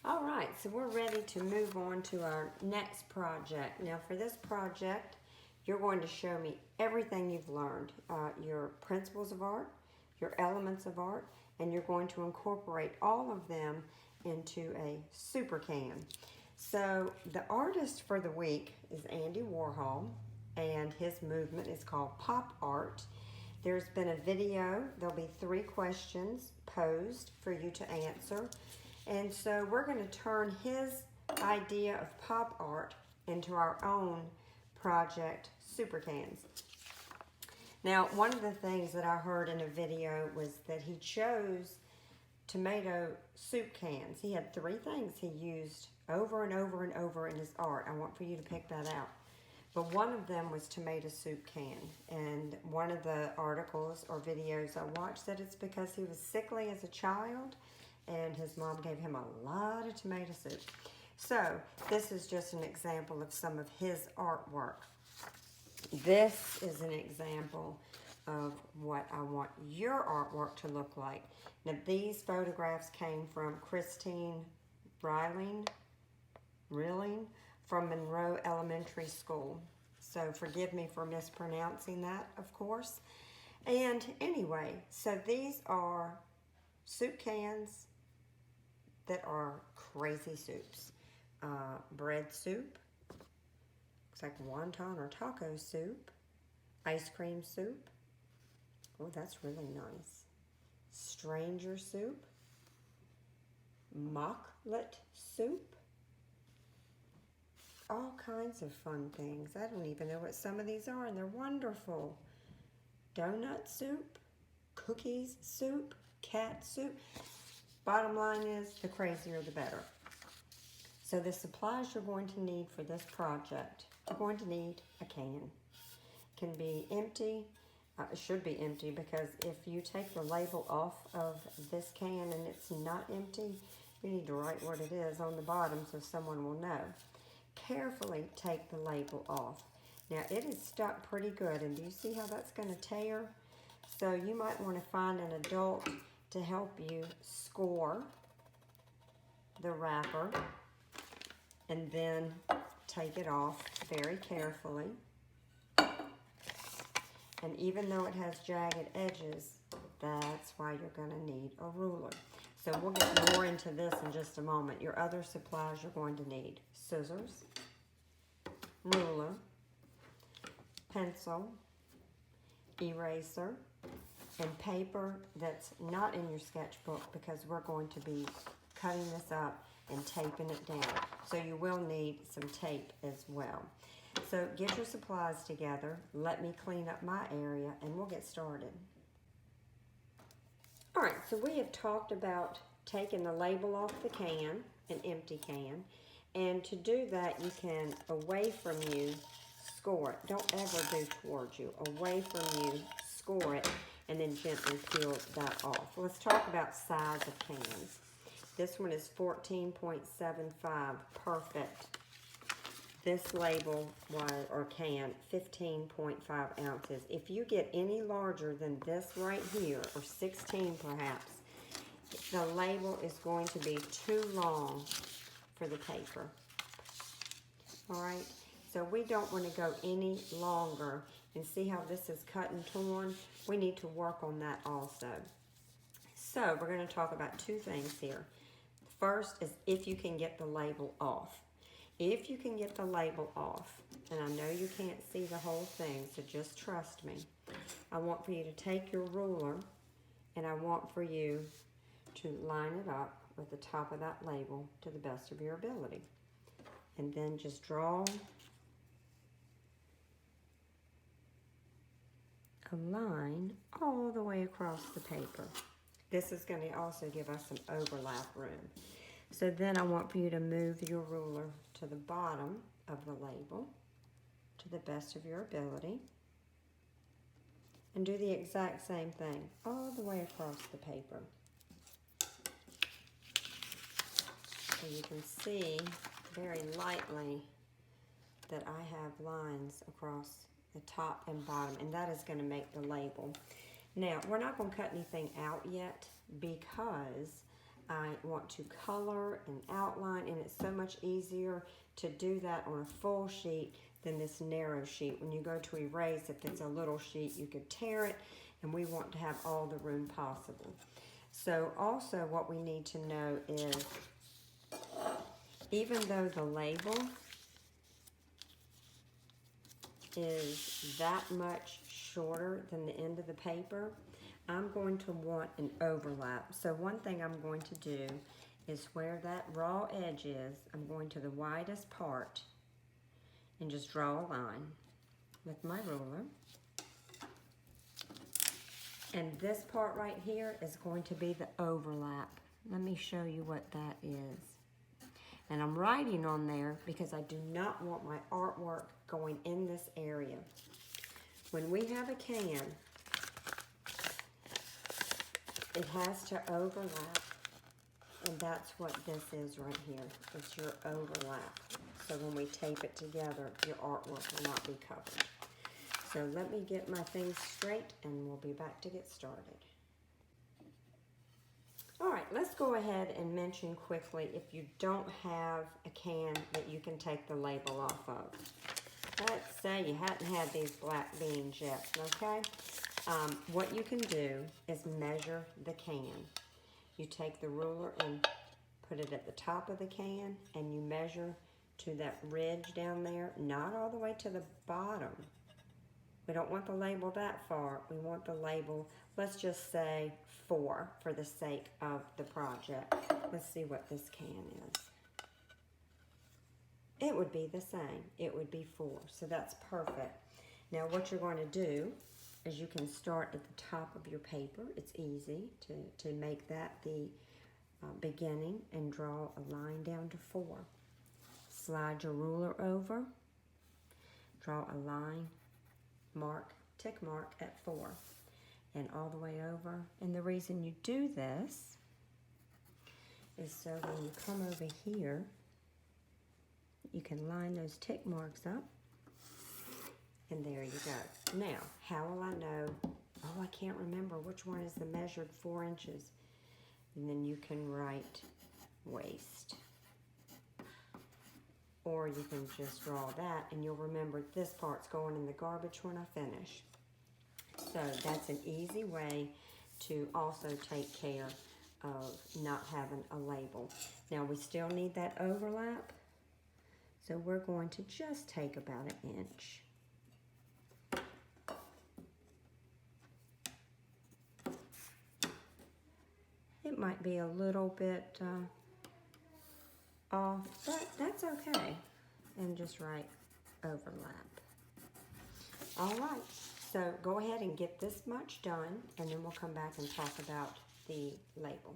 All right, so we're ready to move on to our next project. Now for this project, you're going to show me everything you've learned, your principles of art, your elements of art, and you're going to incorporate all of them into a super can. So the artist for the week is Andy Warhol, and his movement is called pop art. There's been a video. There'll be 3 questions posed for you to answer. And so we're going to turn his idea of pop art into our own project, Super Cans. Now, one of the things that I heard in a video was that he chose tomato soup cans. He had 3 things he used over and over and over in his art. I want for you to pick that out. But one of them was tomato soup can. And one of the articles or videos I watched said it's because he was sickly as a child and his mom gave him a lot of tomato soup. So this is just an example of some of his artwork. This is an example of what I want your artwork to look like. Now these photographs came from Christine Rilling from Monroe Elementary School. So forgive me for mispronouncing that, of course. And anyway, so these are soup cans that are crazy soups. Bread soup, looks like wonton or taco soup, ice cream soup. Oh, that's really nice. Stranger soup, mocklet soup. All kinds of fun things. I don't even know what some of these are, and they're wonderful. Donut soup, cookies soup, cat soup. Bottom line is, the crazier the better. So the supplies you're going to need for this project, you're going to need a can. It can be empty. It should be empty, because if you take the label off of this can and it's not empty, you need to write what it is on the bottom so someone will know. Carefully take the label off. Now it is stuck pretty good, and do you see how that's going to tear? So you might want to find an adult to help you score the wrapper and then take it off very carefully. And even though it has jagged edges, that's why you're going to need a ruler. So we'll get more into this in just a moment. Your other supplies you're going to need: scissors, ruler, pencil, eraser, and paper that's not in your sketchbook, because we're going to be cutting this up and taping it down. So you will need some tape as well. So get your supplies together. Let me clean up my area and we'll get started. All right, so we have talked about taking the label off the can, an empty can. And to do that, you can, away from you, score it. Don't ever do towards you. Away from you, score it, and then gently peel that off. Let's talk about size of cans. This one is 14.75, perfect. This label was, or can, 15.5 ounces. If you get any larger than this right here, or 16 perhaps, the label is going to be too long for the paper. All right, so we don't want to go any longer. And see how this is cut and torn? We need to work on that also. So we're going to talk about 2 things here. First is if you can get the label off. If you can get the label off, and I know you can't see the whole thing, so just trust me. I want for you to take your ruler, and I want for you to line it up with the top of that label to the best of your ability. And then just draw a line all the way across the paper. This is going to also give us some overlap room. So then I want for you to move your ruler to the bottom of the label to the best of your ability. And do the exact same thing all the way across the paper. So you can see very lightly that I have lines across the top and bottom, and that is going to make the label. Now, we're not going to cut anything out yet, because I want to color and outline, and it's so much easier to do that on a full sheet than this narrow sheet. When you go to erase, if it's a little sheet, you could tear it, and we want to have all the room possible. So also what we need to know is, even though the label is that much shorter than the end of the paper, I'm going to want an overlap. So one thing I'm going to do is where that raw edge is, I'm going to the widest part and just draw a line with my ruler. And this part right here is going to be the overlap. Let me show you what that is. And I'm writing on there because I do not want my artwork going in this area. When we have a can, it has to overlap. And that's what this is right here. It's your overlap. So when we tape it together, your artwork will not be covered. So let me get my things straight and we'll be back to get started. All right, let's go ahead and mention quickly if you don't have a can that you can take the label off of. Let's say you hadn't had these black beans yet, okay? What you can do is measure the can. You take the ruler and put it at the top of the can and you measure to that ridge down there, not all the way to the bottom. We don't want the label that far. We want the label, let's just say 4 for the sake of the project. Let's see what this can is. It would be the same. It would be 4, so that's perfect. Now what you're going to do is you can start at the top of your paper. It's easy to make that the beginning and draw a line down to 4. Slide your ruler over, draw a line, tick mark at 4 and all the way over. And the reason you do this is so when you come over here, you can line those tick marks up and there you go. Now, how will I know? Oh, I can't remember which one is the measured 4 inches. And then you can write waist. Or you can just draw that and you'll remember this part's going in the garbage when I finish. So that's an easy way to also take care of not having a label. Now we still need that overlap. So we're going to just take about 1 inch. It might be a little bit off, but that's okay. And just write overlap. All right, so go ahead and get this much done, and then we'll come back and talk about the label.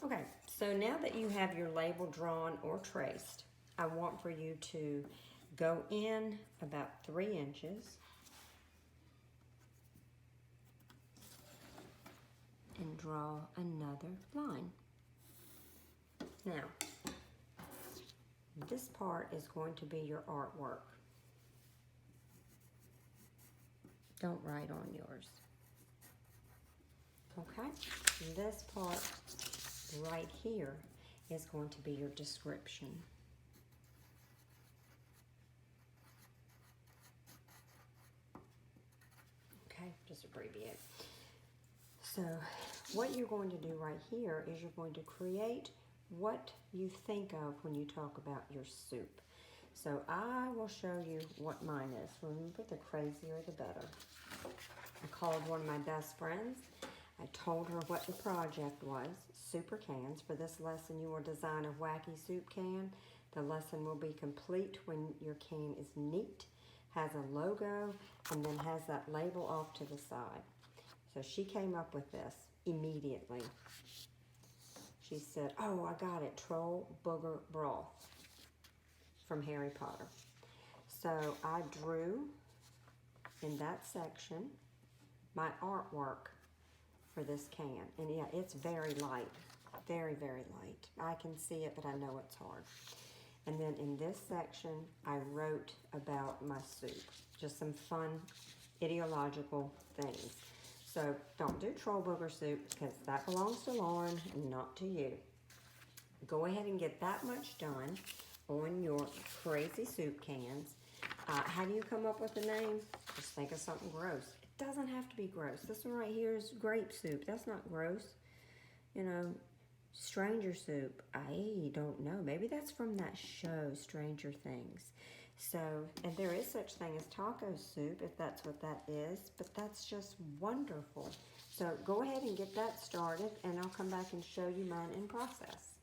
Okay, so now that you have your label drawn or traced, I want for you to go in about 3 inches and draw another line. Now, this part is going to be your artwork. Don't write on yours. Okay? This part right here is going to be your description. Okay, just abbreviate. So, what you're going to do right here is you're going to create what you think of when you talk about your soup. So I will show you what mine is. Remember, the crazier the better. I called one of my best friends. I told her what the project was, super cans. For this lesson, you will design a wacky soup can. The lesson will be complete when your can is neat, has a logo, and then has that label off to the side. So she came up with this immediately. She said, oh, I got it, Troll Booger Broth from Harry Potter. So I drew in that section my artwork for this can. And yeah, it's very light, very, very light. I can see it, but I know it's hard. And then in this section, I wrote about my soup, just some fun ideological things. So don't do troll booger soup because that belongs to Lauren and not to you. Go ahead and get that much done on your crazy soup cans. How do you come up with a name? Just think of something gross. It doesn't have to be gross. This one right here is grape soup. That's not gross. You know, stranger soup. I don't know. Maybe that's from that show, Stranger Things. So, and there is such thing as taco soup, if that's what that is, but that's just wonderful. So go ahead and get that started, and I'll come back and show you mine in process.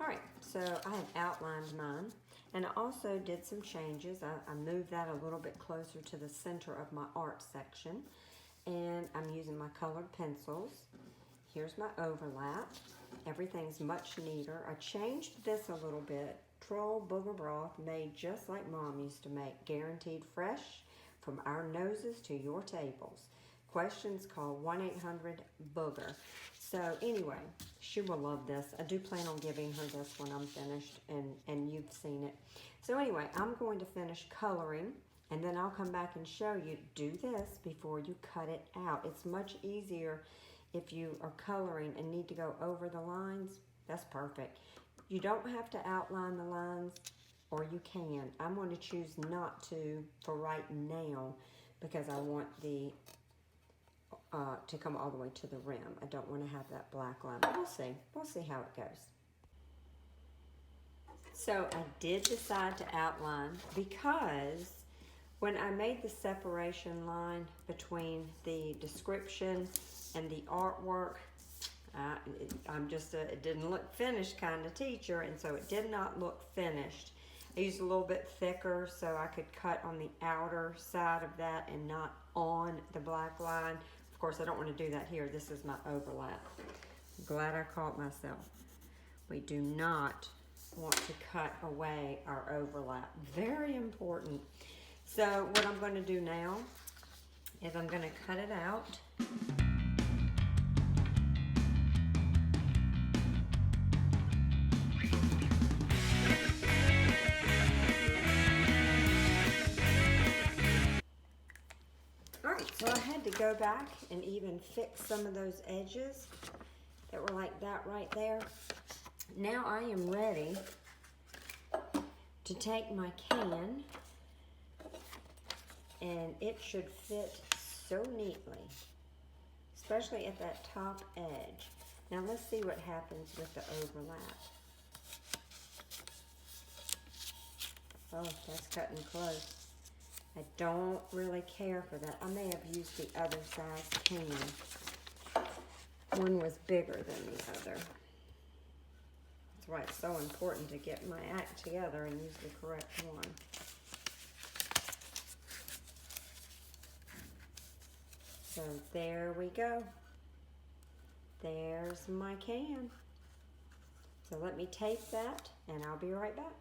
All right, so I have outlined mine, and I also did some changes. I moved that a little bit closer to the center of my art section, and I'm using my colored pencils. Here's my overlap. Everything's much neater. I changed this a little bit. Troll booger broth made just like Mom used to make, guaranteed fresh from our noses to your tables. Questions, call 1-800-BOOGER. So anyway, she will love this. I do plan on giving her this when I'm finished, and you've seen it. So anyway, I'm going to finish coloring, and then I'll come back and show you. Do this before you cut it out. It's much easier if you are coloring and need to go over the lines. That's perfect. You don't have to outline the lines, or you can. I'm going to choose not to for right now because I want the to come all the way to the rim. I don't want to have that black line, but we'll see. We'll see how it goes. So I did decide to outline because when I made the separation line between the description and the artwork, I'm just it didn't look finished kind of teacher, and so it did not look finished. I used a little bit thicker so I could cut on the outer side of that and not on the black line. Of course, I don't want to do that here. This is my overlap. I'm glad I caught myself. We do not want to cut away our overlap. Very important. So what I'm going to do now is I'm going to cut it out. So I had to go back and even fix some of those edges that were like that right there. Now I am ready to take my can, and it should fit so neatly, especially at that top edge. Now let's see what happens with the overlap. Oh, that's cutting close. I don't really care for that. I may have used the other size can. One was bigger than the other. That's why it's so important to get my act together and use the correct one. So there we go. There's my can. So let me tape that, and I'll be right back.